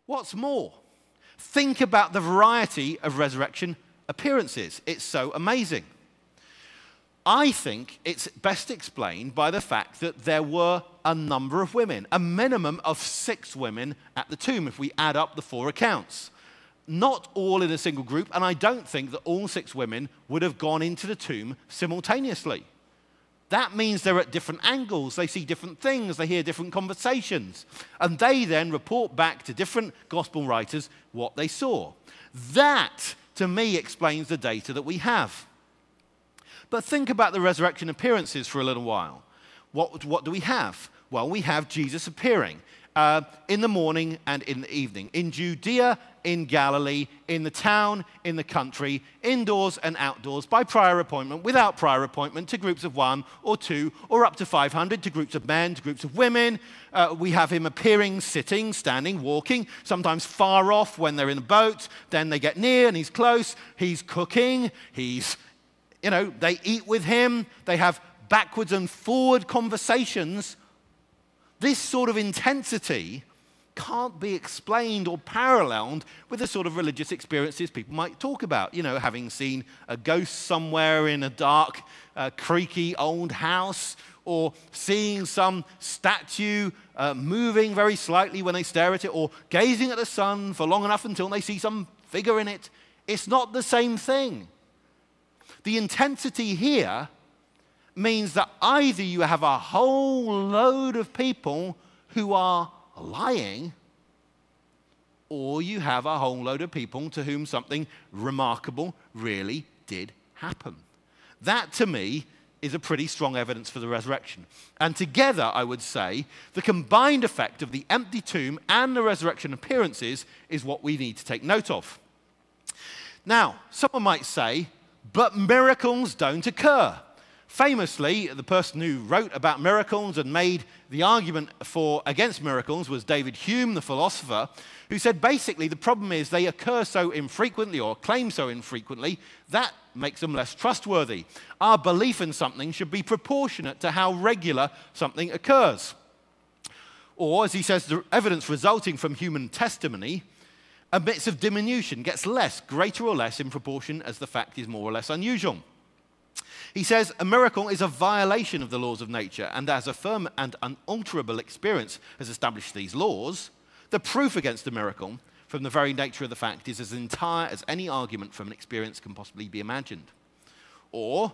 What's more, think about the variety of resurrection appearances. It's so amazing. I think it's best explained by the fact that there were a number of women, a minimum of 6 women at the tomb if we add up the 4 accounts. Not all in a single group, and I don't think that all 6 women would have gone into the tomb simultaneously. That means they're at different angles, they see different things, they hear different conversations, and they then report back to different gospel writers what they saw. That, to me, explains the data that we have. But think about the resurrection appearances for a little while. What do we have? Well, we have Jesus appearing in the morning and in the evening, in Judea, in Galilee, in the town, in the country, indoors and outdoors, by prior appointment, without prior appointment, to groups of 1 or 2 or up to 500, to groups of men, to groups of women. We have him appearing, sitting, standing, walking, sometimes far off when they're in a boat. Then they get near and he's close. He's cooking. They eat with him. They have backwards and forward conversations. This sort of intensity can't be explained or paralleled with the sort of religious experiences people might talk about. Having seen a ghost somewhere in a dark, creaky old house, or seeing some statue moving very slightly when they stare at it, or gazing at the sun for long enough until they see some figure in it. It's not the same thing. The intensity here means that either you have a whole load of people who are lying, or you have a whole load of people to whom something remarkable really did happen. That, to me, is a pretty strong evidence for the resurrection. And together, I would say, the combined effect of the empty tomb and the resurrection appearances is what we need to take note of. Now, someone might say, but miracles don't occur. Famously, the person who wrote about miracles and made the argument against miracles was David Hume, the philosopher, who said basically the problem is they occur so infrequently, or claim so infrequently, that makes them less trustworthy. Our belief in something should be proportionate to how regular something occurs. Or, as he says, the evidence resulting from human testimony admits of diminution, gets less, greater or less in proportion as the fact is more or less unusual. He says, a miracle is a violation of the laws of nature, and as a firm and unalterable experience has established these laws, the proof against a miracle from the very nature of the fact is as entire as any argument from an experience can possibly be imagined. Or,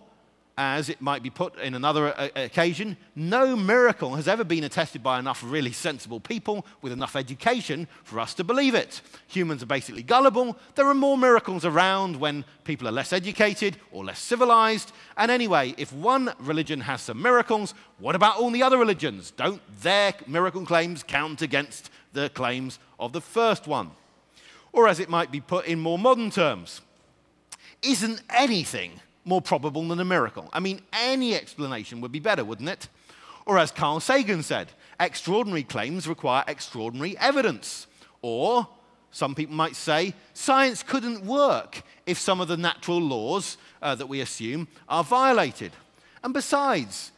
as it might be put in another occasion, no miracle has ever been attested by enough really sensible people with enough education for us to believe it. Humans are basically gullible. There are more miracles around when people are less educated or less civilized. And anyway, if one religion has some miracles, what about all the other religions? Don't their miracle claims count against the claims of the first one? Or as it might be put in more modern terms, isn't anything more probable than a miracle? I mean, any explanation would be better, wouldn't it? Or as Carl Sagan said, extraordinary claims require extraordinary evidence. Or, some people might say, science couldn't work if some of the natural laws that we assume are violated. And besides,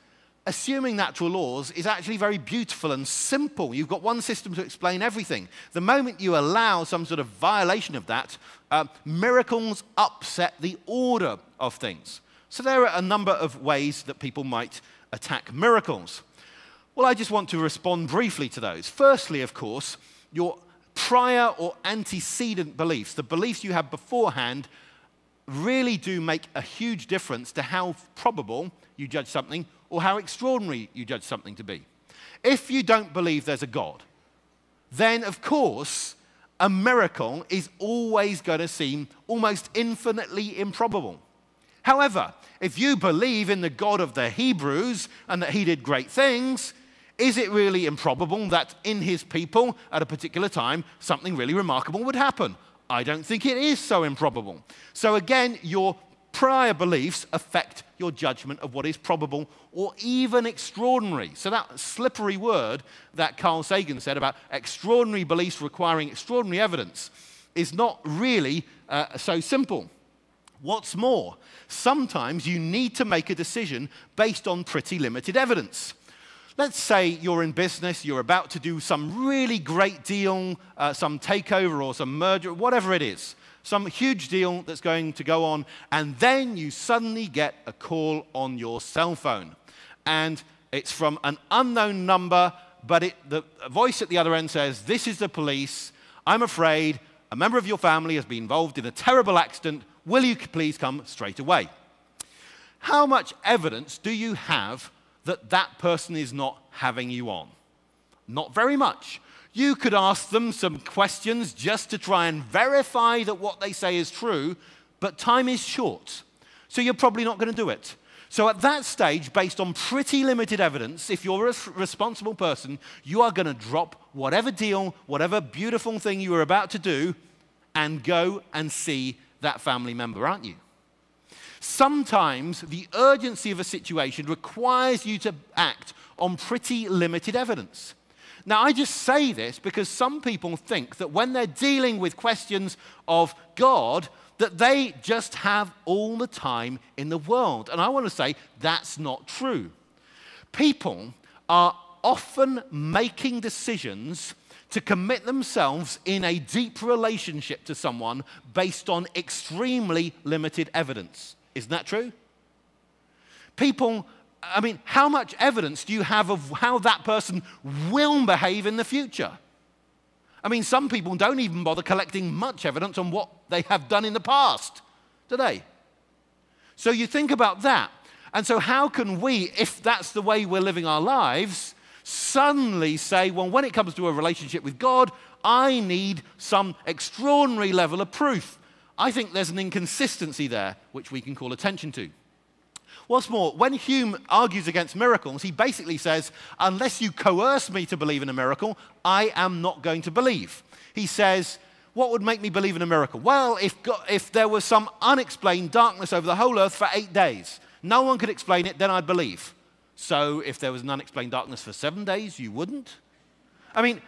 assuming natural laws is actually very beautiful and simple. You've got one system to explain everything. The moment you allow some sort of violation of that, miracles upset the order of things. So there are a number of ways that people might attack miracles. Well, I just want to respond briefly to those. Firstly, of course, your prior or antecedent beliefs, the beliefs you have beforehand, really do make a huge difference to how probable you judge something or how extraordinary you judge something to be. If you don't believe there's a God, then, of course, a miracle is always going to seem almost infinitely improbable. However, if you believe in the God of the Hebrews and that he did great things, is it really improbable that in his people at a particular time something really remarkable would happen? I don't think it is so improbable. So again, your prior beliefs affect your judgment of what is probable or even extraordinary. So that slippery word that Carl Sagan said about extraordinary beliefs requiring extraordinary evidence is not really so simple. What's more, sometimes you need to make a decision based on pretty limited evidence. Let's say you're in business, you're about to do some really great deal, some takeover or some merger, whatever it is, some huge deal that's going to go on, and then you suddenly get a call on your cell phone. And it's from an unknown number, but the voice at the other end says, "This is the police. I'm afraid a member of your family has been involved in a terrible accident. Will you please come straight away?" How much evidence do you have that that person is not having you on? Not very much. You could ask them some questions just to try and verify that what they say is true, but time is short, so you're probably not going to do it. So at that stage, based on pretty limited evidence, if you're a responsible person, you are going to drop whatever deal, whatever beautiful thing you were about to do, and go and see that family member, aren't you? Sometimes the urgency of a situation requires you to act on pretty limited evidence. Now, I just say this because some people think that when they're dealing with questions of God, that they just have all the time in the world. And I want to say that's not true. People are often making decisions to commit themselves in a deep relationship to someone based on extremely limited evidence. Isn't that true? People, I mean, how much evidence do you have of how that person will behave in the future? I mean, some people don't even bother collecting much evidence on what they have done in the past, do they? So you think about that. And so how can we, if that's the way we're living our lives, suddenly say, well, when it comes to a relationship with God, I need some extraordinary level of proof. I think there's an inconsistency there, which we can call attention to. What's more, when Hume argues against miracles, he basically says, unless you coerce me to believe in a miracle, I am not going to believe. He says, what would make me believe in a miracle? Well, if there was some unexplained darkness over the whole earth for 8 days, no one could explain it, then I'd believe. So if there was an unexplained darkness for 7 days, you wouldn't? I mean,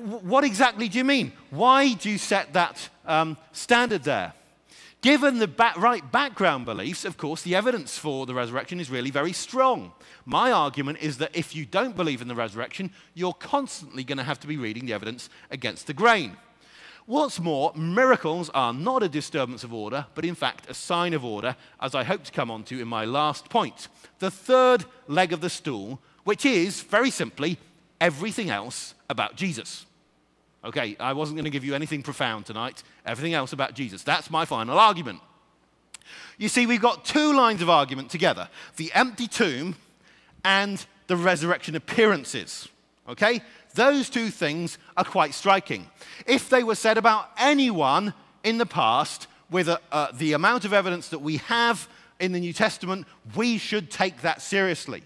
what exactly do you mean? Why do you set that standard there? Given the right background beliefs, of course, the evidence for the resurrection is really very strong. My argument is that if you don't believe in the resurrection, you're constantly going to have to be reading the evidence against the grain. What's more, miracles are not a disturbance of order, but in fact a sign of order, as I hope to come on to in my last point. The third leg of the stool, which is, very simply, everything else about Jesus. Okay, I wasn't going to give you anything profound tonight. Everything else about Jesus. That's my final argument. You see, we've got two lines of argument together. The empty tomb and the resurrection appearances. Okay? Those two things are quite striking. If they were said about anyone in the past with the amount of evidence that we have in the New Testament, we should take that seriously.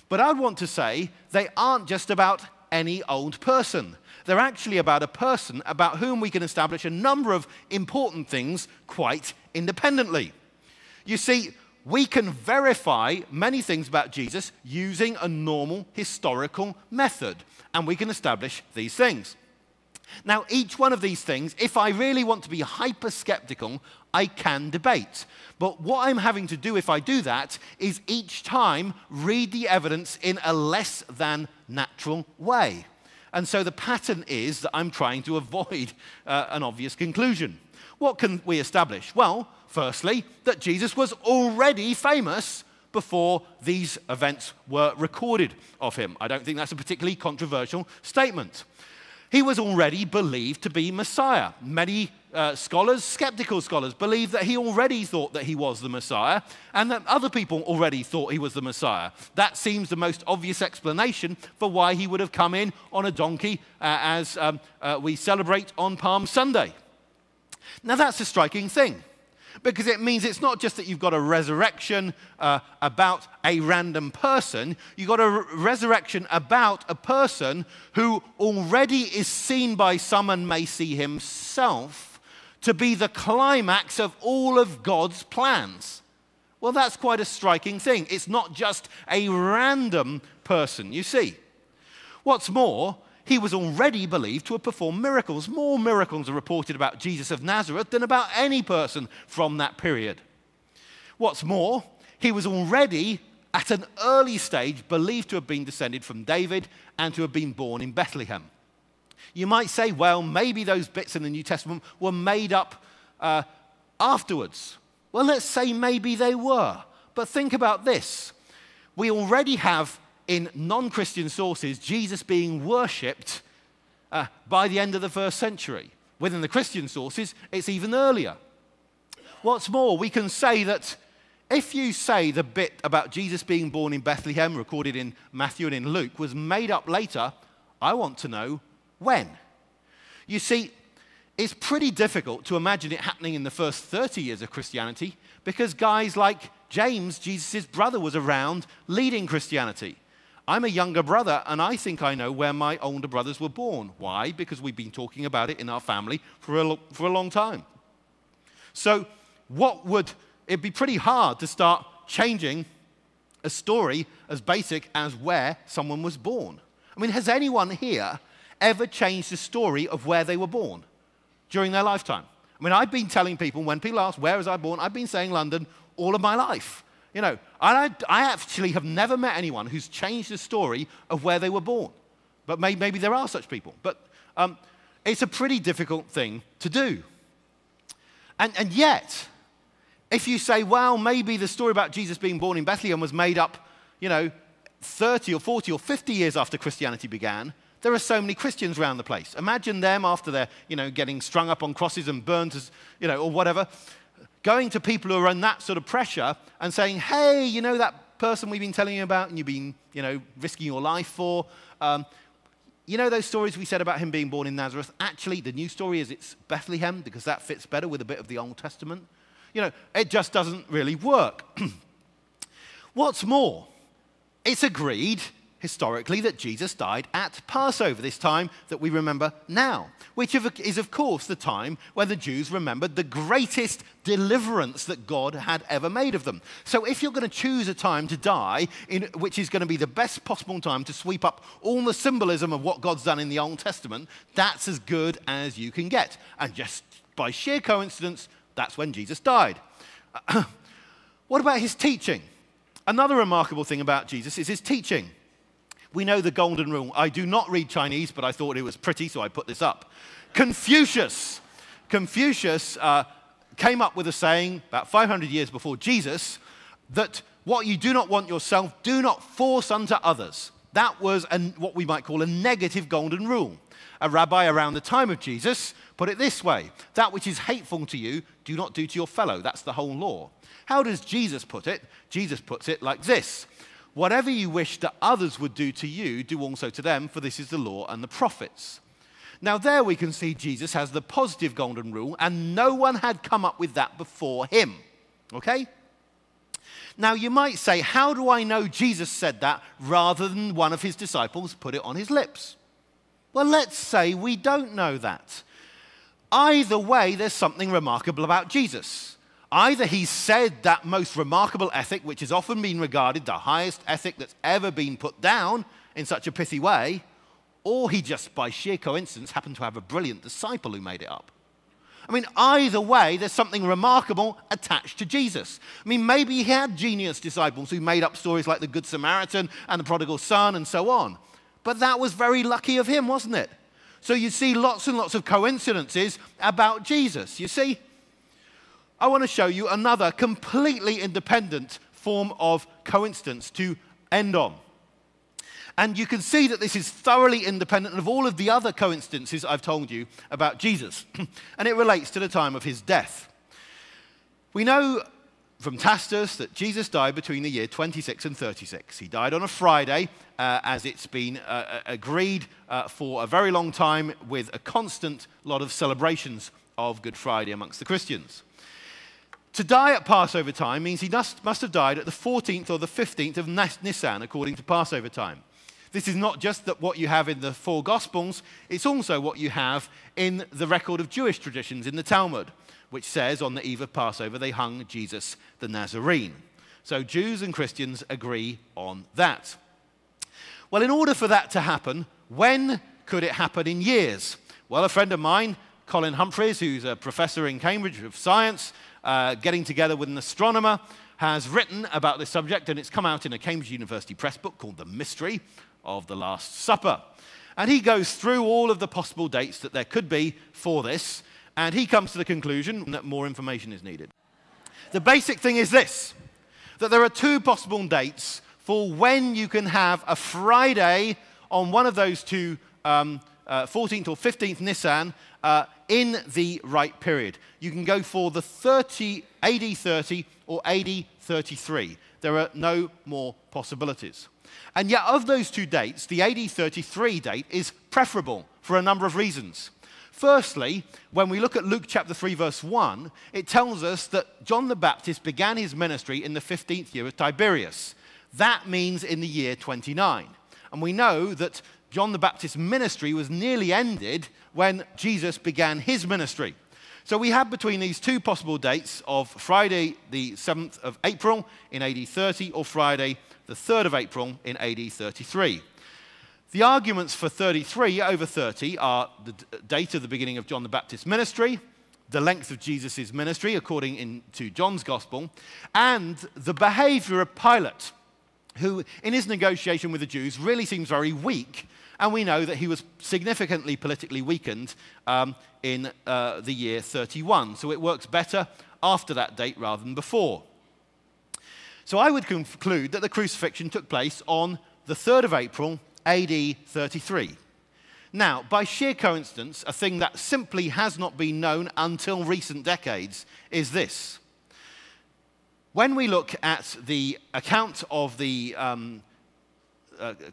But I want to say they aren't just about any old person. They're actually about a person about whom we can establish a number of important things quite independently. You see, we can verify many things about Jesus using a normal historical method, and we can establish these things. Now, each one of these things, if I really want to be hyper-skeptical, I can debate. But what I'm having to do if I do that is each time read the evidence in a less than natural way. And so the pattern is that I'm trying to avoid an obvious conclusion. What can we establish? Well, firstly, that Jesus was already famous before these events were recorded of him. I don't think that's a particularly controversial statement. He was already believed to be Messiah. Many scholars, skeptical scholars, believe that he already thought that he was the Messiah and that other people already thought he was the Messiah. That seems the most obvious explanation for why he would have come in on a donkey as we celebrate on Palm Sunday. Now that's a striking thing, because it means it's not just that you've got a resurrection about a random person. You've got a resurrection about a person who already is seen by some and may see himself to be the climax of all of God's plans. Well, that's quite a striking thing. It's not just a random person, you see. What's more, he was already believed to have performed miracles. More miracles are reported about Jesus of Nazareth than about any person from that period. What's more, he was already at an early stage, believed to have been descended from David and to have been born in Bethlehem. You might say, well, maybe those bits in the New Testament were made up afterwards. Well, let's say maybe they were. But think about this. We already have in non-Christian sources Jesus being worshipped by the end of the first century. Within the Christian sources, it's even earlier. What's more, we can say that if you say the bit about Jesus being born in Bethlehem, recorded in Matthew and in Luke, was made up later, I want to know when. You see, it's pretty difficult to imagine it happening in the first 30 years of Christianity because guys like James, Jesus' brother, was around leading Christianity. I'm a younger brother, and I think I know where my older brothers were born. Why? Because we've been talking about it in our family for a long time. So it'd be pretty hard to start changing a story as basic as where someone was born. I mean, has anyone here ever changed the story of where they were born during their lifetime? I mean, I've been telling people, when people ask, where was I born? I've been saying London all of my life. You know, I actually have never met anyone who's changed the story of where they were born. But maybe there are such people. But it's a pretty difficult thing to do. And yet, if you say, well, maybe the story about Jesus being born in Bethlehem was made up, 30 or 40 or 50 years after Christianity began, there are so many Christians around the place. Imagine them after they're, getting strung up on crosses and burned, or whatever, going to people who are in that sort of pressure and saying, hey, that person we've been telling you about and you've been, risking your life for, those stories we said about him being born in Nazareth? Actually, the new story is it's Bethlehem because that fits better with a bit of the Old Testament. It just doesn't really work. What's more, it's agreed historically that Jesus died at Passover, this time that we remember now, which is, of course, the time when the Jews remembered the greatest deliverance that God had ever made of them. So if you're going to choose a time to die, which is going to be the best possible time to sweep up all the symbolism of what God's done in the Old Testament, that's as good as you can get. And just by sheer coincidence, that's when Jesus died. What about his teaching? Another remarkable thing about Jesus is his teaching. We know the golden rule. I do not read Chinese, but I thought it was pretty, so I put this up. Confucius came up with a saying about 500 years before Jesus that what you do not want yourself, do not force unto others. That was what we might call a negative golden rule. A rabbi around the time of Jesus put it this way: that which is hateful to you, do not do to your fellow. That's the whole law. How does Jesus put it? Jesus puts it like this: whatever you wish that others would do to you, do also to them, for this is the law and the prophets. Now there we can see Jesus has the positive golden rule, and no one had come up with that before him. Okay? Now you might say, how do I know Jesus said that rather than one of his disciples put it on his lips? Well, let's say we don't know that. Either way, there's something remarkable about Jesus. Either he said that most remarkable ethic, which has often been regarded the highest ethic that's ever been put down in such a pithy way, or he just, by sheer coincidence, happened to have a brilliant disciple who made it up. I mean, either way, there's something remarkable attached to Jesus. I mean, maybe he had genius disciples who made up stories like the Good Samaritan and the prodigal son and so on. But that was very lucky of him, wasn't it? So you see lots and lots of coincidences about Jesus, you see? I want to show you another completely independent form of coincidence to end on. And you can see that this is thoroughly independent of all of the other coincidences I've told you about Jesus. And it relates to the time of his death. We know from Tacitus that Jesus died between the year 26 and 36. He died on a Friday, as it's been agreed for a very long time, with a constant lot of celebrations of Good Friday amongst the Christians. To die at Passover time means he must have died at the 14th or the 15th of Nisan, according to Passover time. This is not just that what you have in the four Gospels, it's also what you have in the record of Jewish traditions in the Talmud, which says on the eve of Passover they hung Jesus the Nazarene. So Jews and Christians agree on that. Well, in order for that to happen, when could it happen in years? Well, a friend of mine, Colin Humphreys, who's a professor in Cambridge of science, getting together with an astronomer, has written about this subject, and it's come out in a Cambridge University Press book called The Mystery of the Last Supper. And he goes through all of the possible dates that there could be for this, and he comes to the conclusion that more information is needed. The basic thing is this, that there are two possible dates for when you can have a Friday on one of those two, 14th or 15th Nisan, in the right period. You can go for the AD 30 or AD 33. There are no more possibilities. And yet of those two dates, the AD 33 date is preferable for a number of reasons. Firstly, when we look at Luke chapter 3, verse 1, it tells us that John the Baptist began his ministry in the 15th year of Tiberius. That means in the year 29. And we know that John the Baptist's ministry was nearly ended when Jesus began his ministry. So we have between these two possible dates of Friday the 7th of April in AD 30 or Friday the 3rd of April in AD 33. The arguments for 33 over 30 are the date of the beginning of John the Baptist's ministry, the length of Jesus' ministry according to John's Gospel, and the behavior of Pilate, who in his negotiation with the Jews really seems very weak, and we know that he was significantly politically weakened in the year 31. So it works better after that date rather than before. So I would conclude that the crucifixion took place on the 3rd of April, AD 33. Now, by sheer coincidence, a thing that simply has not been known until recent decades is this. When we look at the account of the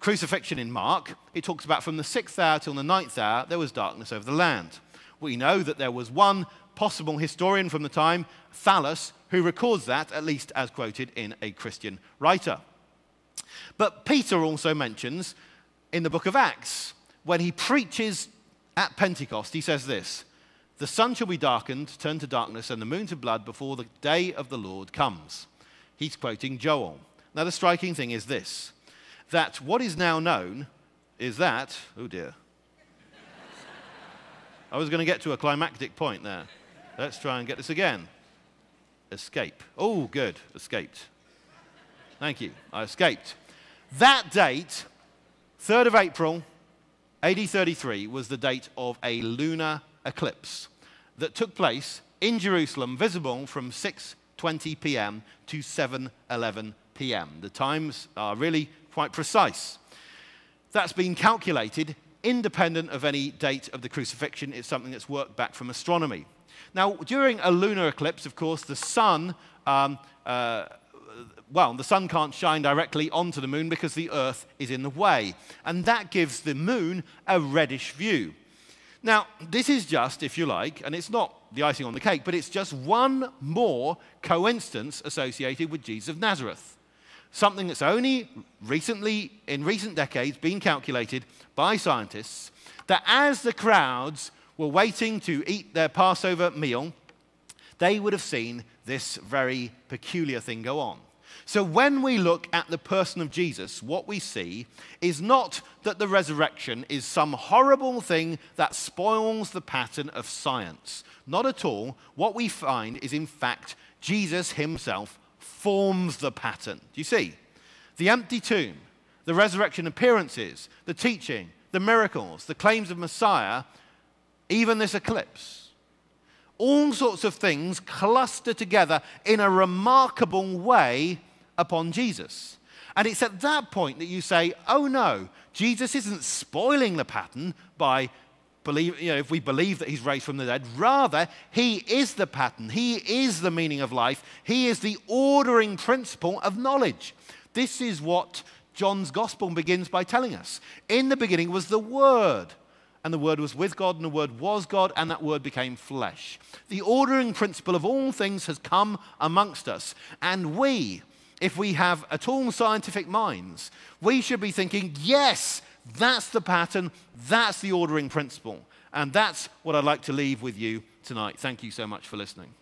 crucifixion in Mark, it talks about from the 6th hour till the 9th hour, there was darkness over the land. We know that there was one possible historian from the time, Thallus, who records that, at least as quoted in a Christian writer. But Peter also mentions in the book of Acts, when he preaches at Pentecost, he says this, "The sun shall be darkened, turned to darkness, and the moon to blood before the day of the Lord comes." He's quoting Joel. Now the striking thing is this, that what is now known is that, oh dear, I was going to get to a climactic point there. Let's try and get this again. Escape. Oh, good, escaped. Thank you, I escaped. That date, 3rd of April, AD 33, was the date of a lunar eclipse that took place in Jerusalem, visible from 6:20 p.m. to 7:11 p.m. The times are really quite precise. That's been calculated independent of any date of the crucifixion. It's something that's worked back from astronomy. Now, during a lunar eclipse, of course, the sun, the sun can't shine directly onto the moon because the Earth is in the way. And that gives the moon a reddish view. Now, this is just, if you like, and it's not the icing on the cake, but it's just one more coincidence associated with Jesus of Nazareth. Something that's only recently, in recent decades, been calculated by scientists, that as the crowds were waiting to eat their Passover meal, they would have seen this very peculiar thing go on. So when we look at the person of Jesus, what we see is not that the resurrection is some horrible thing that spoils the pattern of science. Not at all. What we find is, in fact, Jesus himself forms the pattern. Do you see? The empty tomb, the resurrection appearances, the teaching, the miracles, the claims of Messiah, even this eclipse. All sorts of things cluster together in a remarkable way upon Jesus. And it's at that point that you say, oh no, Jesus isn't spoiling the pattern by if we believe that he's raised from the dead. Rather, he is the pattern. He is the meaning of life. He is the ordering principle of knowledge. This is what John's Gospel begins by telling us. In the beginning was the Word, and the Word was with God, and the Word was God, and that Word became flesh. The ordering principle of all things has come amongst us, and we, if we have at all scientific minds, we should be thinking, yes, that's the pattern, that's the ordering principle. And that's what I'd like to leave with you tonight. Thank you so much for listening.